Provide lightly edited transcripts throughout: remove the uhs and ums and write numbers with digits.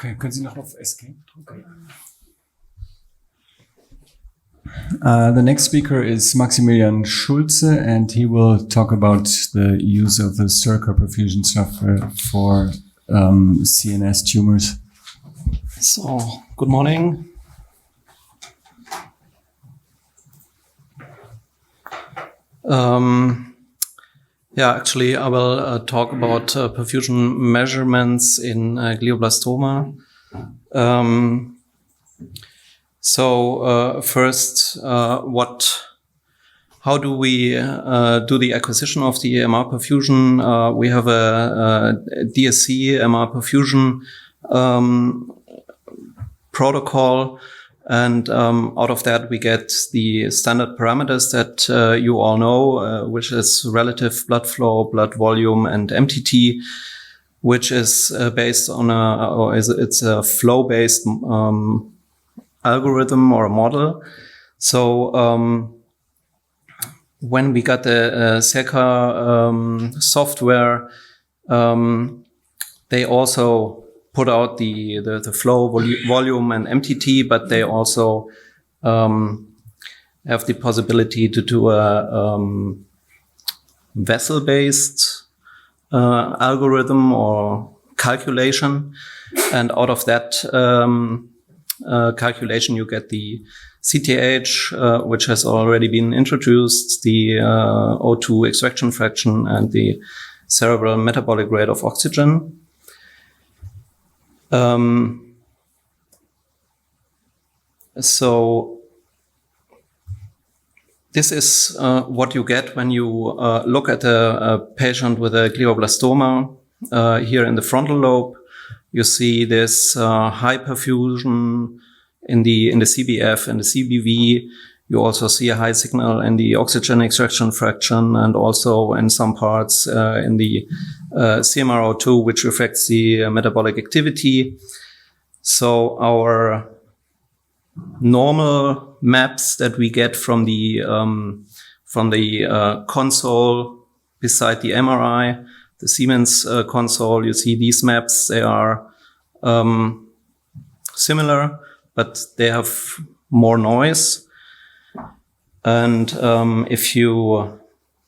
Okay, können Sie noch auf Escape drücken? The next speaker is Maximilian Schulz, and he will talk about the use of the Cercare Perfusion software for CNS tumors. So, good morning. Actually, I will talk about perfusion measurements in glioblastoma. First, how do we do the acquisition of the MR perfusion? We have a DSC MR perfusion protocol. And out of that, we get the standard parameters that you all know, which is relative blood flow, blood volume, and MTT, which is based on it's a flow-based algorithm or a model. So when we got the Cercare software, they also put out the flow volume and MTT, but they also have the possibility to do a vessel-based algorithm or calculation, and out of that calculation you get the CTH, which has already been introduced, the O2 extraction fraction, and the cerebral metabolic rate of oxygen. So this is what you get when you look at a patient with a glioblastoma. Here in the frontal lobe, you see this high perfusion in the CBF and the CBV. You also see a high signal in the oxygen extraction fraction, and also in some parts in the CMRO2, which reflects the metabolic activity. So our normal maps that we get from the console beside the MRI, the Siemens console, you see these maps. They are similar, but they have more noise. And if you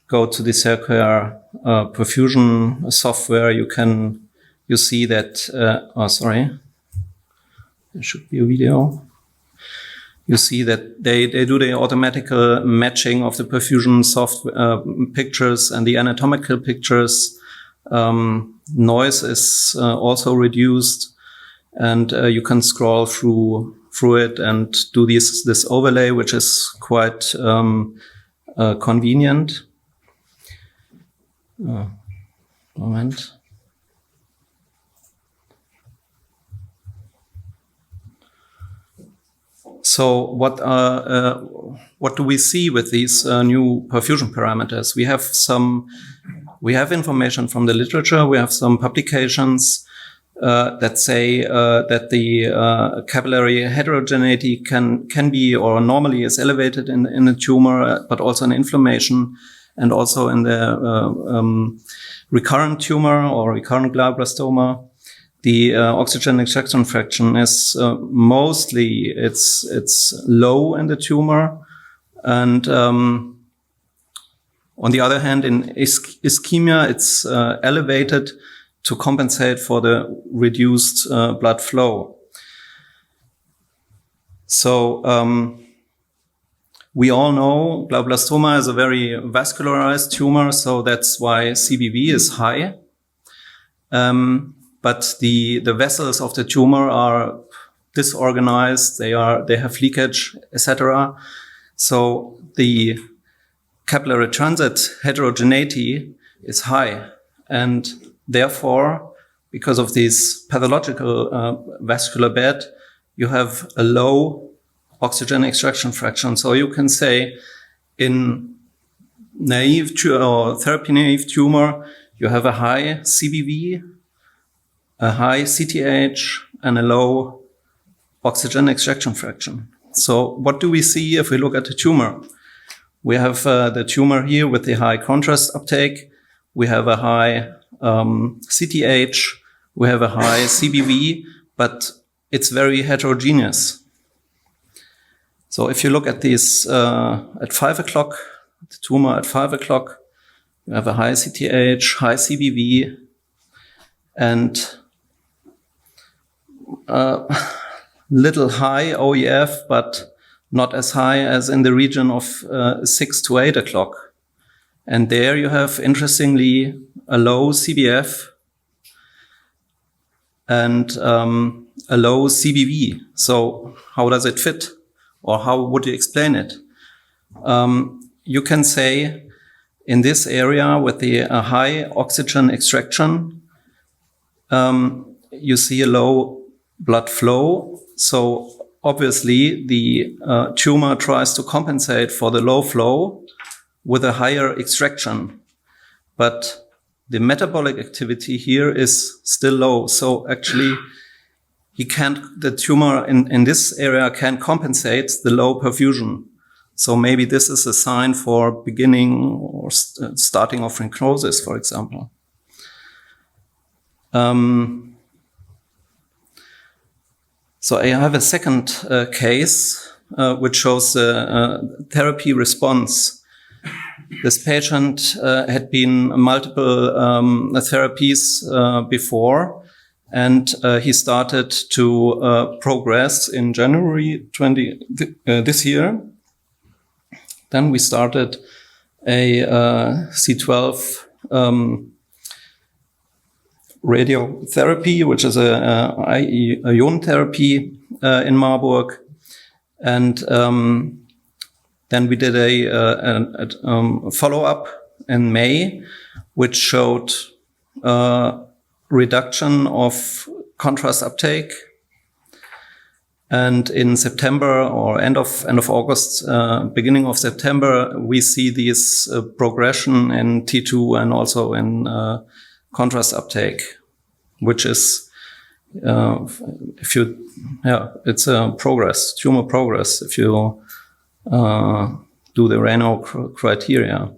go to the Cercare perfusion software, you see that. There should be a video. You see that they do the automatic matching of the perfusion software pictures and the anatomical pictures. Noise is also reduced, and you can scroll through it and do this overlay, which is quite convenient. Moment. So what do we see with these new perfusion parameters? We have information from the literature. We have some publications that say that the capillary heterogeneity can be, or normally is elevated in the tumor, but also in inflammation, and also in the recurrent tumor or recurrent glioblastoma. The oxygen extraction fraction is mostly it's low in the tumor, and on the other hand, in ischemia, it's elevated to compensate for the reduced blood flow. So we all know glioblastoma is a very vascularized tumor, so that's why CBV is high. But the vessels of the tumor are disorganized. They have leakage, etc. So the capillary transit heterogeneity is high, and therefore, because of this pathological vascular bed, you have a low oxygen extraction fraction. So you can say in naive or therapy-naive tumor, you have a high CBV, a high CTH, and a low oxygen extraction fraction. So what do we see if we look at the tumor? We have the tumor here with the high contrast uptake. We have a high CTH. We have a high CBV, but it's very heterogeneous. So if you look at these at 5 o'clock, the tumor at 5 o'clock, you have a high CTH, high CBV, and little high OEF, but not as high as in the region of 6 to 8 o'clock. And there you have, interestingly, a low CBF and a low CBV. So how does it fit? Or how would you explain it? You can say in this area with the high oxygen extraction, you see a low blood flow. So obviously the tumor tries to compensate for the low flow with a higher extraction. But the metabolic activity here is still low. So actually the tumor in this area can compensate the low perfusion. So maybe this is a sign for beginning or starting of necrosis, for example. So I have a second case which shows therapy response. This patient had been multiple therapies before, and he started to progress in January this year. Then we started a C12 radiotherapy, which is a ion therapy in Marburg, and then we did a follow-up in May, which showed reduction of contrast uptake. And in September or end of August, beginning of September, we see this progression in T2 and also in contrast uptake, which is it's a progress, tumor progress, if you do the Raynaud criteria.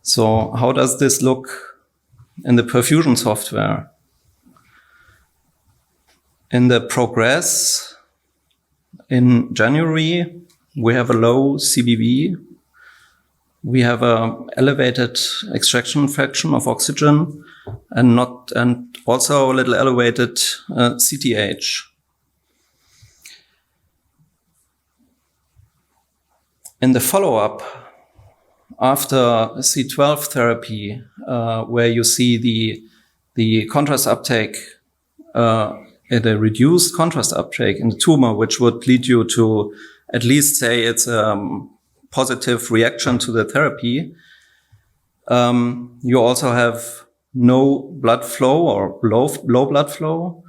So how does this look in the perfusion software? In the progress in January, we have a low CBV. We have a elevated extraction fraction of oxygen and also a little elevated CTH. In the follow-up, after C12 therapy, where you see the contrast uptake at a reduced contrast uptake in the tumor, which would lead you to at least say it's a positive reaction to the therapy, you also have no blood flow or low blood flow,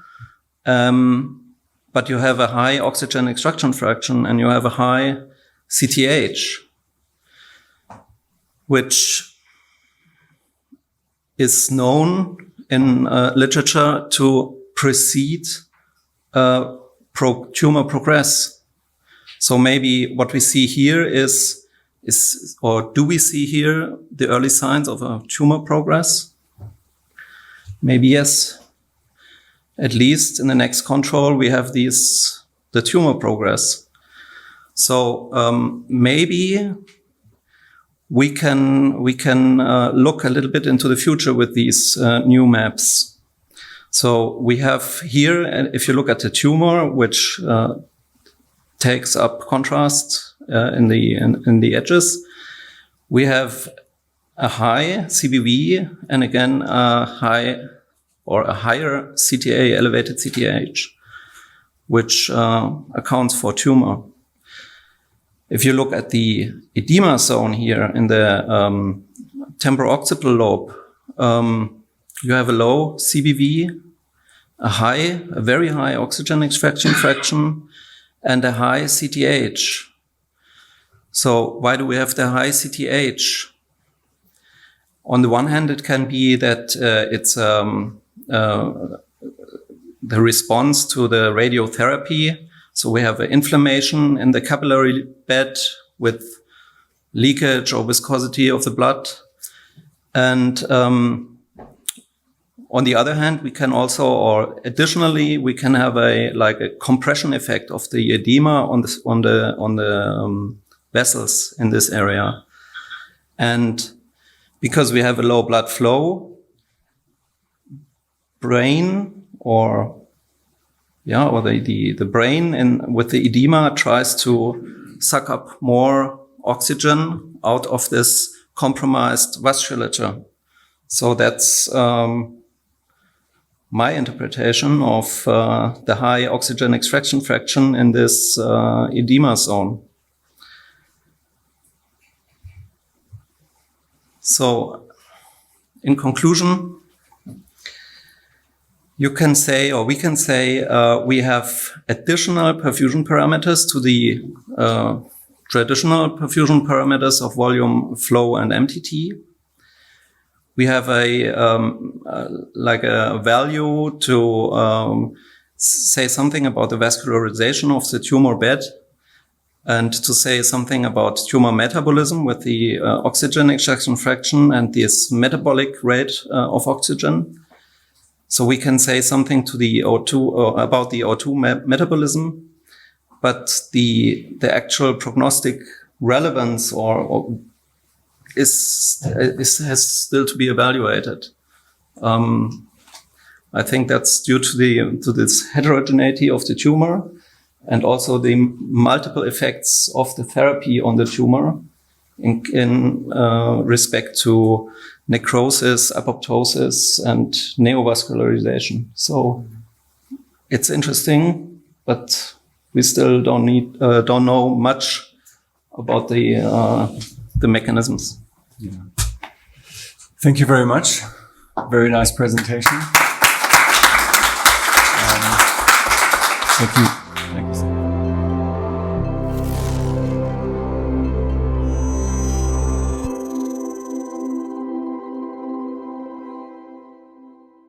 but you have a high oxygen extraction fraction and you have a high CTH, which is known in literature to precede tumor progress. So maybe what we see here is, or do we see here the early signs of a tumor progress? Maybe yes. At least in the next control, we have the tumor progress. So maybe we can look a little bit into the future with these new maps. So we have here, if you look at the tumor, which takes up contrast in the edges, we have a high CBV and again a higher CTA, elevated CTH, which accounts for tumor. If you look at the edema zone here in the temporo-occipital lobe, you have a low CBV, a very high oxygen extraction fraction, and a high CTH. So why do we have the high CTH? On the one hand, it can be that it's the response to the radiotherapy. So we have an inflammation in the capillary bed with leakage or viscosity of the blood. And On the other hand, we can also, or additionally, we can have a compression effect of the edema on the vessels in this area. And because we have a low blood flow, brain the brain with the edema tries to suck up more oxygen out of this compromised vasculature. So that's my interpretation of the high oxygen extraction fraction in this edema zone. So, in conclusion, you can say, or we can say, we have additional perfusion parameters to the traditional perfusion parameters of volume, flow, and MTT. We have a value to say something about the vascularization of the tumor bed, and to say something about tumor metabolism with the oxygen extraction fraction and this metabolic rate of oxygen. So we can say something to the O2 about the O2 metabolism, but the actual prognostic relevance has still to be evaluated. I think that's due to this heterogeneity of the tumor, and also the multiple effects of the therapy on the tumor in respect to necrosis, apoptosis, and neovascularization. So it's interesting, but we still don't know much about the mechanisms. Yeah. Thank you very much. Very nice presentation. Thank you.